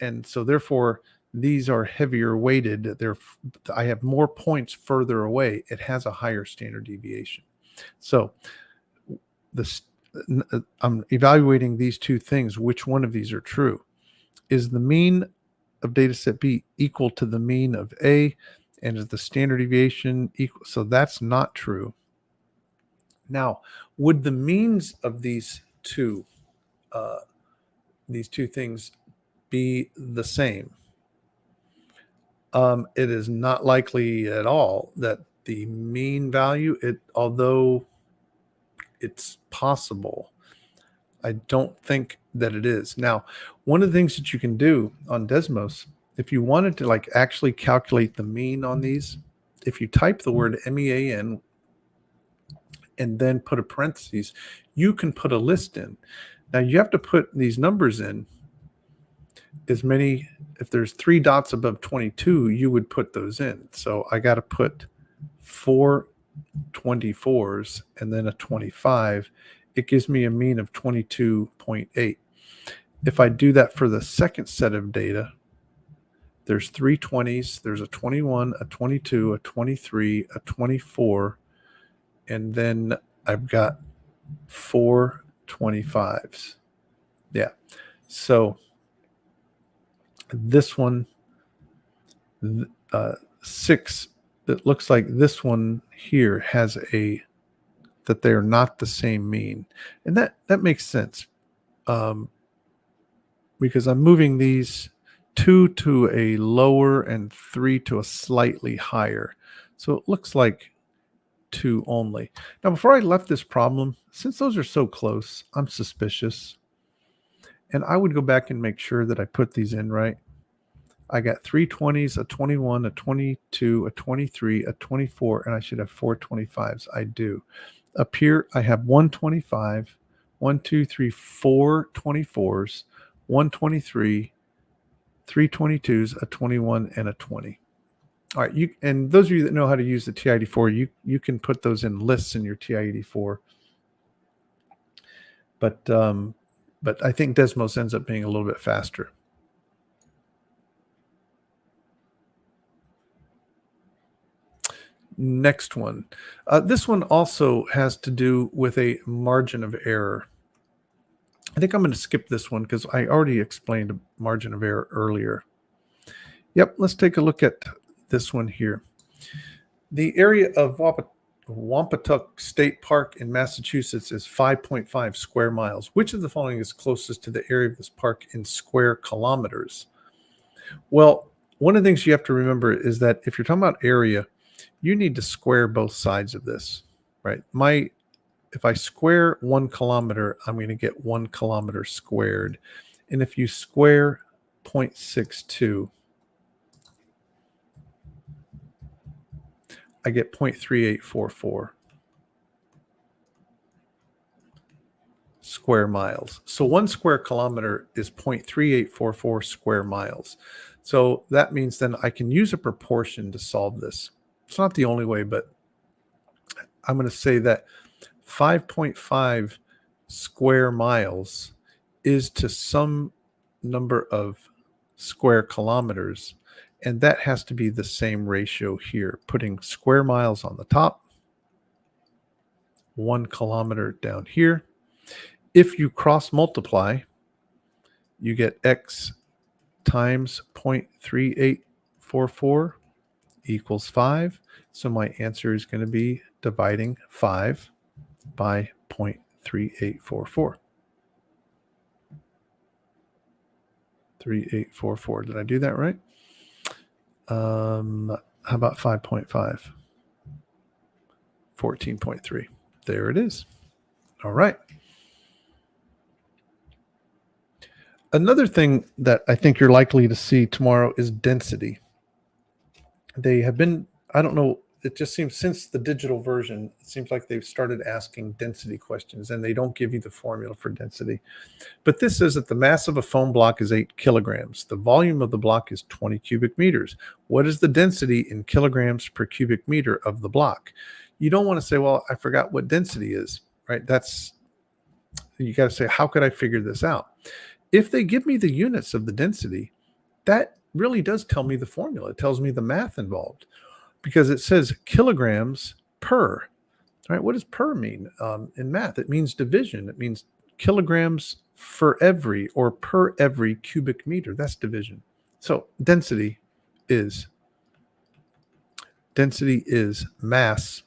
And so therefore, these are heavier weighted. I have more points further away. It has a higher standard deviation. So I'm evaluating these two things. Which one of these are true? Is the mean of data set B equal to the mean of A? And is the standard deviation equal? So that's not true. Now, would the means of these two things be the same? It is not likely at all that the mean value, although it's possible, I don't think that it is. Now, one of the things that you can do on Desmos, if you wanted to like actually calculate the mean on these, if you type the word MEAN and then put a parentheses, you can put a list in. Now you have to put these numbers in as many. If there's 3 dots above 22, you would put those in. So I got to put 4 24s and then a 25. It gives me a mean of 22.8. If I do that for the second set of data, there's 3 20s, there's a 21, a 22, a 23, a 24, and then I've got 4 25s. Yeah. So this one, 6, it looks like this one here has that they're not the same mean. And that makes sense. Because I'm moving these 2 to a lower and 3 to a slightly higher. So it looks like 2 only. Now, before I left this problem, since those are so close, I'm suspicious. And I would go back and make sure that I put these in right. I got 3 20s, a 21, a 22, a 23, a 24, and I should have 4 25s. I do. Up here, I have 1 25, 1, 2, 3, 4 24s, 1 23, 3 22s, a 21, and a 20. All right, and those of you that know how to use the TI-84, you can put those in lists in your TI-84. But I think Desmos ends up being a little bit faster. Next one. This one also has to do with a margin of error. I think I'm going to skip this one because I already explained a margin of error earlier. Yep, let's take a look at this one here. The area of Wampatuck State Park in Massachusetts is 5.5 square miles. Which of the following is closest to the area of this park in square kilometers? Well, one of the things you have to remember is that if you're talking about area, you need to square both sides of this, right? If I square 1 kilometer, I'm going to get 1 kilometer squared. And if you square 0.62, I get 0.3844 square miles. So 1 square kilometer is 0.3844 square miles. So that means then I can use a proportion to solve this. It's not the only way, but I'm going to say that 5.5 square miles is to some number of square kilometers, and that has to be the same ratio here, putting square miles on the top, 1 kilometer down here. If you cross multiply, you get x times 0.3844 equals 5. So my answer is going to be dividing 5 by 0.3844. 3844. Did I do that right? How about 5.5? 14.3. There it is. All right. Another thing that I think you're likely to see tomorrow is density. They have been, I don't know it just seems since the digital version, it seems like they've started asking density questions and they don't give you the formula for density. But this says that the mass of a foam block is 8 kilograms. The volume of the block is 20 cubic meters. What is the density in kilograms per cubic meter of the block? You don't want to say, well, I forgot what density is, right? You got to say, how could I figure this out? If they give me the units of the density, that really does tell me the formula. It tells me the math involved because it says kilograms per, right? What does per mean in math? It means division. It means kilograms for every or per every cubic meter. That's division. So density is mass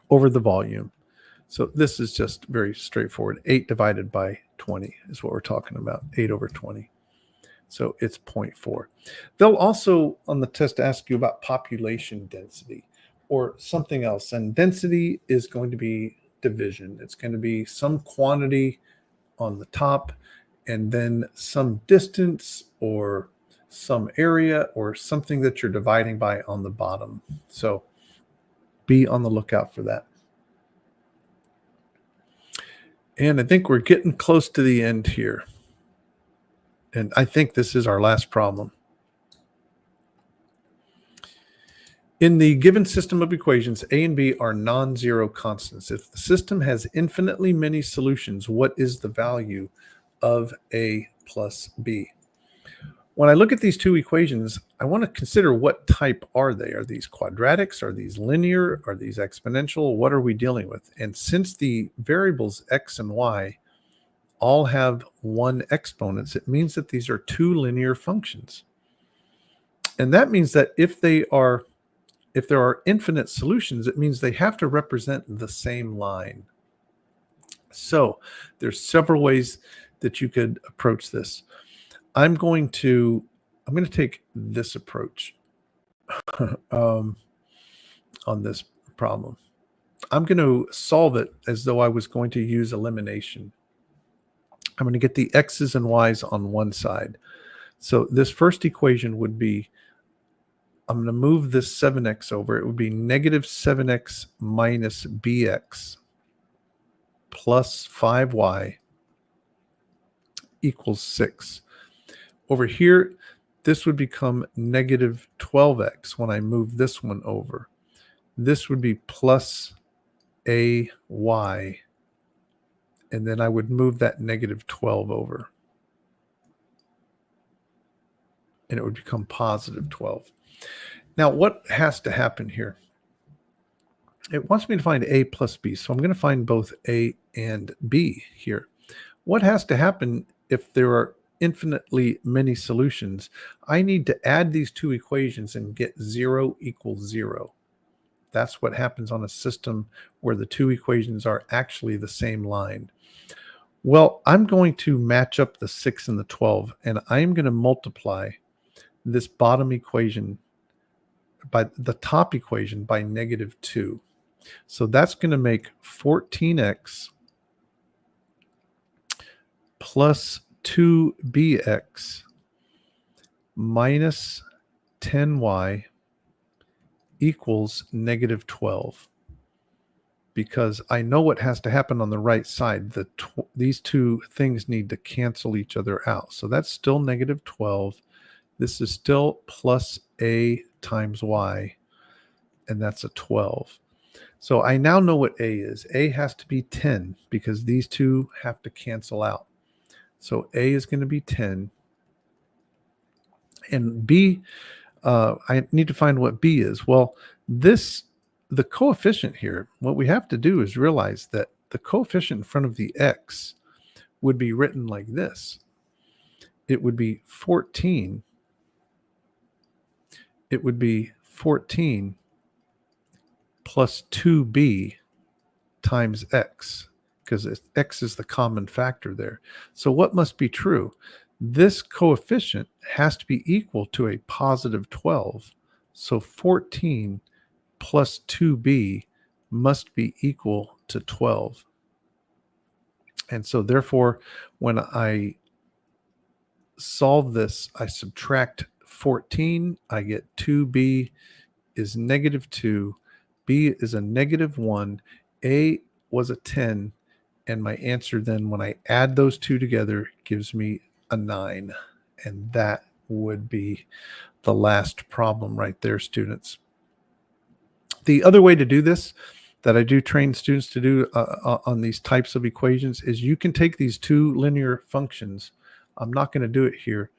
over the volume. So this is just very straightforward. 8 divided by 20 is what we're talking about. 8 over 20. So it's 0.4. They'll also on the test ask you about population density or something else. And density is going to be division. It's going to be some quantity on the top and then some distance or some area or something that you're dividing by on the bottom. So be on the lookout for that. And I think we're getting close to the end here. And I think this is our last problem. In the given system of equations, A and B are non-zero constants. If the system has infinitely many solutions, what is the value of A plus B? When I look at these two equations, I want to consider what type are they? Are these quadratics? Are these linear? Are these exponential? What are we dealing with? And since the variables x and y all have one exponents, it means that these are two linear functions. And that means that if there are infinite solutions, it means they have to represent the same line. So there's several ways that you could approach this. I'm going to take this approach on this problem. I'm going to solve it as though I was going to use elimination. I'm going to get the x's and y's on one side. So this first equation would be, I'm going to move this 7x over. It would be negative 7x minus bx plus 5y equals 6. Over here, this would become negative 12x when I move this one over. This would be plus ay, and then I would move that negative 12 over. And it would become positive 12. Now, what has to happen here? It wants me to find A plus B, so I'm going to find both A and B here. What has to happen if there are infinitely many solutions? I need to add these two equations and get 0 equals 0. That's what happens on a system where the two equations are actually the same line. Well, I'm going to match up the 6 and the 12, and I'm going to multiply this bottom equation by the top equation by negative 2. So that's going to make 14x plus 2bx minus 10y equals negative 12. Because I know what has to happen on the right side. These two things need to cancel each other out. So that's still negative 12. This is still plus a times y, and that's a 12. So I now know what a is. A has to be 10 because these two have to cancel out. So a is going to be 10. And b, I need to find what b is. Well, the coefficient here, what we have to do is realize that the coefficient in front of the x would be written like this. It would be 14. It would be 14 plus 2b times x, because x is the common factor there. So what must be true? This coefficient has to be equal to a positive 12. So 14 plus 2b must be equal to 12. And so therefore, when I solve this, I subtract 14, I get 2b is -2, B is a -1, A was a 10, and my answer then, when I add those two together, gives me a 9. And that would be the last problem right there, students. The other way to do this that I do train students to do on these types of equations is you can take these two linear functions. I'm not going to do it here.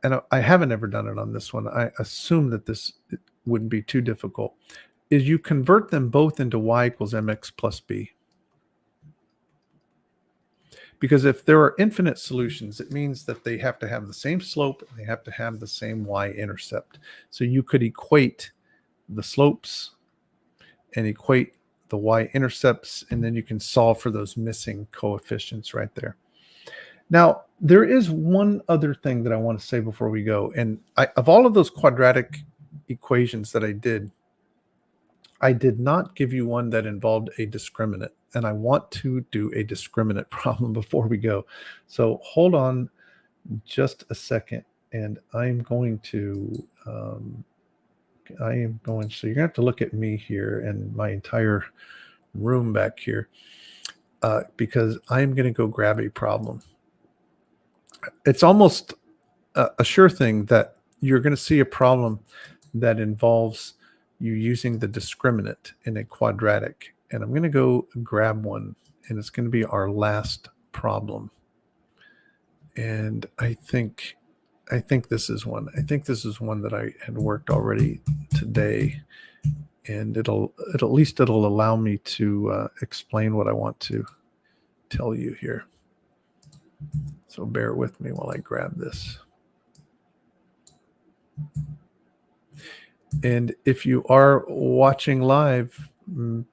And I haven't ever done it on this one. I assume that this wouldn't be too difficult. Is you convert them both into y equals mx plus b. Because if there are infinite solutions, it means that they have to have the same slope and they have to have the same y-intercept. So you could equate the slopes and equate the y-intercepts, and then you can solve for those missing coefficients right there. Now, there is one other thing that I want to say before we go. And of all of those quadratic equations that I did not give you one that involved a discriminant. And I want to do a discriminant problem before we go. So hold on just a second. And I'm going to, so you're going to have to look at me here and my entire room back here because I'm going to go grab a problem. It's almost a sure thing that you're going to see a problem that involves you using the discriminant in a quadratic. And I'm going to go grab one, and it's going to be our last problem. And I think this is one. I think this is one that I had worked already today, and it'll allow me to explain what I want to tell you here. So bear with me while I grab this. And if you are watching live,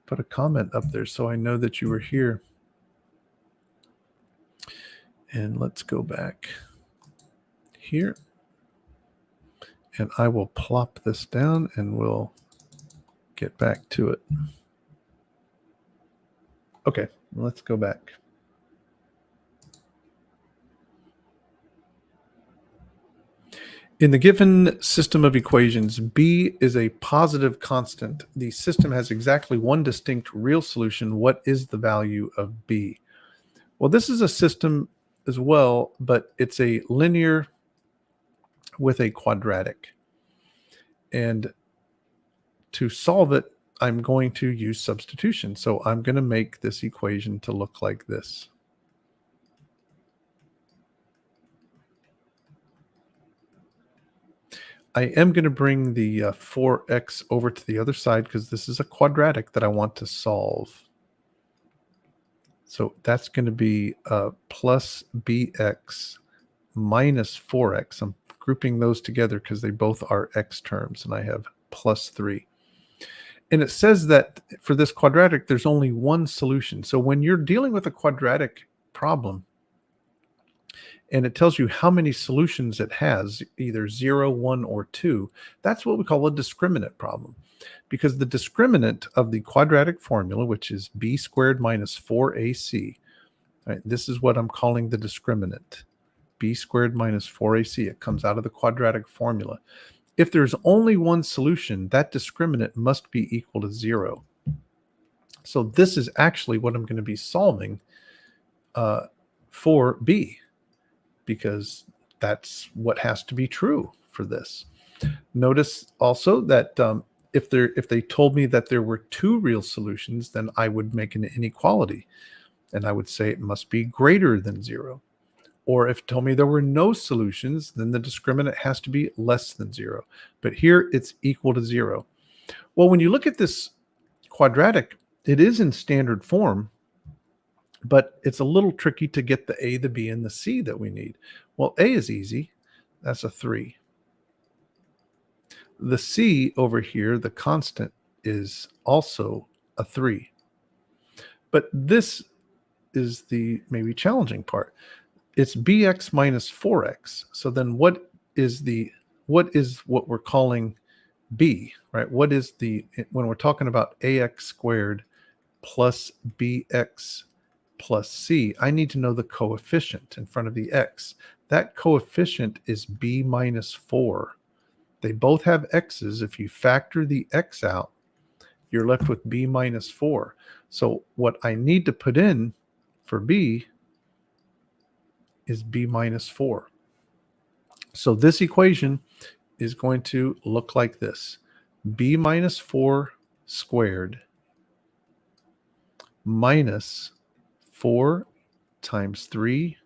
put a comment up there so I know that you were here. And let's go back here. And I will plop this down and we'll get back to it. Okay, let's go back. In the given system of equations, B is a positive constant. The system has exactly one distinct real solution. What is the value of B? Well, this is a system as well, but it's a linear with a quadratic. And to solve it, I'm going to use substitution. So I'm going to make this equation to look like this. I am going to bring the 4x over to the other side because this is a quadratic that I want to solve. So that's going to be plus bx minus 4x. I'm grouping those together because they both are x terms, and I have plus 3. And it says that for this quadratic, there's only one solution. So when you're dealing with a quadratic problem, and it tells you how many solutions it has, either 0, 1, or 2, that's what we call a discriminant problem. Because the discriminant of the quadratic formula, which is b squared minus 4ac, right, this is what I'm calling the discriminant, b squared minus 4ac. It comes out of the quadratic formula. If there's only one solution, that discriminant must be equal to 0. So this is actually what I'm going to be solving for b, because that's what has to be true for this. Notice also that if they told me that there were two real solutions, then I would make an inequality, and I would say it must be greater than 0. Or if it told me there were no solutions, then the discriminant has to be less than 0. But here it's equal to 0. Well, when you look at this quadratic, it is in standard form, but it's a little tricky to get the a, the b, and the c that we need. Well, a is easy. That's a 3. The c over here, the constant, is also a 3. But this is the maybe challenging part. It's bx minus 4x. So then what is what we're calling b, right? What is when we're talking about ax squared plus bx plus c, I need to know the coefficient in front of the x. That coefficient is b minus 4. They both have x's. If you factor the x out, you're left with b minus 4. So what I need to put in for b is b minus 4. So this equation is going to look like this. B minus 4 squared minus 4 times 3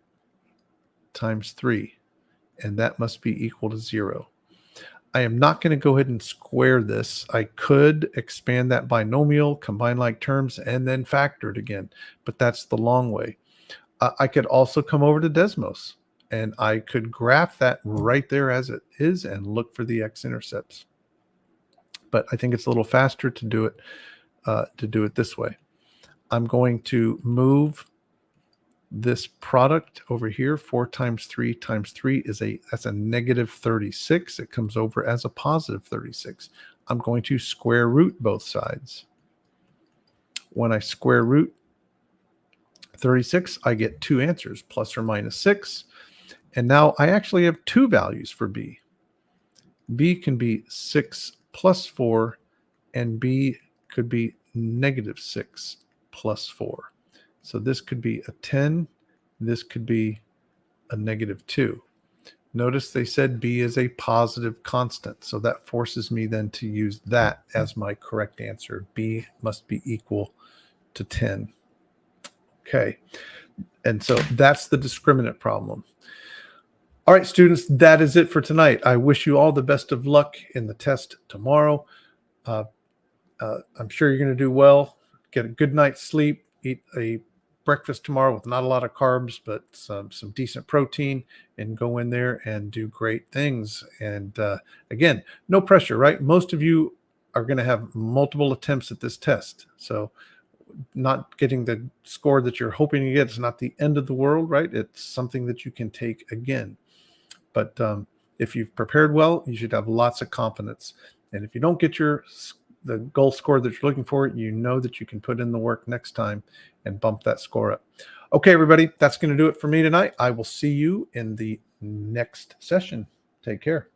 times 3. And that must be equal to 0. I am not going to go ahead and square this. I could expand that binomial, combine like terms, and then factor it again. But that's the long way. I could also come over to Desmos, and I could graph that right there as it is and look for the x-intercepts. But I think it's a little faster to do it this way. I'm going to move this product over here. 4 times 3 times 3 that's a negative 36. It comes over as a positive 36. I'm going to square root both sides. When I square root 36, I get two answers, plus or minus 6. And now I actually have two values for b. B can be 6 plus 4, and b could be negative 6 plus 4. So this could be a 10. This could be a negative 2. Notice they said b is a positive constant. So that forces me then to use that as my correct answer. B must be equal to 10. Okay. And so that's the discriminant problem. All right, students, that is it for tonight. I wish you all the best of luck in the test tomorrow. I'm sure you're going to do well. Get a good night's sleep. Eat a breakfast tomorrow with not a lot of carbs, but some decent protein, and go in there and do great things. And again, no pressure, right? Most of you are going to have multiple attempts at this test. So not getting the score that you're hoping to get is not the end of the world, right? It's something that you can take again. But if you've prepared well, you should have lots of confidence. And if you don't get the goal score that you're looking for, you know that you can put in the work next time and bump that score up. Okay, everybody, that's going to do it for me tonight. I will see you in the next session. Take care.